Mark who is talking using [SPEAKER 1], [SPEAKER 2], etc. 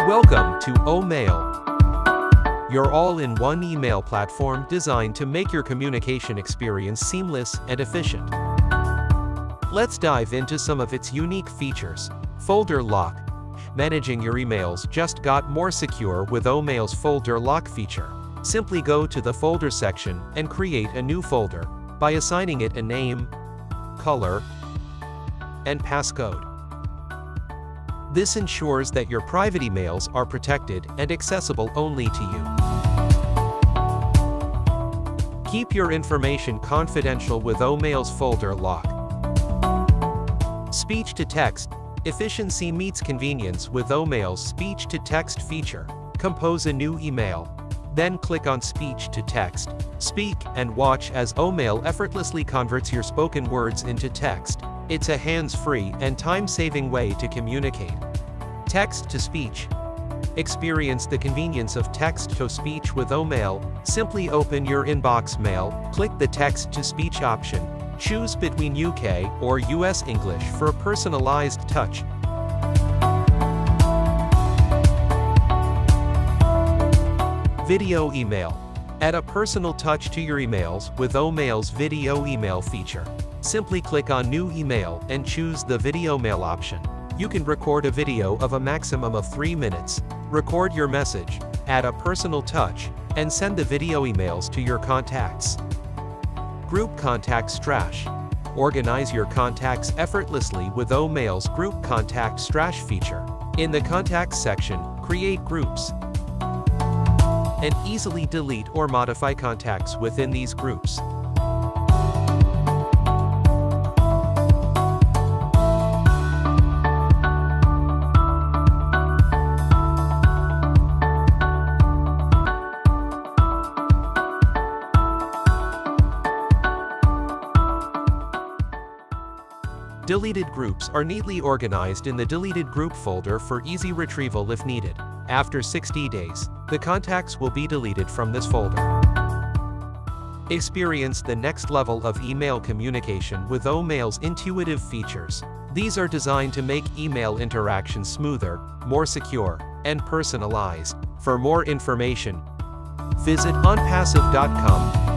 [SPEAKER 1] Welcome to OMAIL, your all-in-one email platform designed to make your communication experience seamless and efficient. Let's dive into some of its unique features. Folder lock. Managing your emails just got more secure with OMAIL's folder lock feature. Simply go to the folder section and create a new folder by assigning it a name, color, and passcode. This ensures that your private emails are protected and accessible only to you. Keep your information confidential with OMAIL's folder lock. Speech to text. Efficiency meets convenience with OMAIL's speech to text feature. Compose a new email. Then click on speech to text. Speak and watch as OMAIL effortlessly converts your spoken words into text. It's a hands-free and time-saving way to communicate. Text to speech. Experience the convenience of text to speech with OMAIL. Simply open your inbox mail, click the text to speech option, choose between UK or US English for a personalized touch. Video email. Add a personal touch to your emails with OMAIL's video email feature. Simply click on New Email and choose the video mail option. You can record a video of a maximum of 3 minutes, record your message, add a personal touch, and send the video emails to your contacts. Group Contact Strash. Organize your contacts effortlessly with OMAIL's Group Contact Strash feature. In the Contacts section, create groups and easily delete or modify contacts within these groups. Deleted groups are neatly organized in the deleted group folder for easy retrieval if needed. After 60 days, the contacts will be deleted from this folder. Experience the next level of email communication with OMAIL's intuitive features. These are designed to make email interaction smoother, more secure, and personalized. For more information, visit onpassive.com.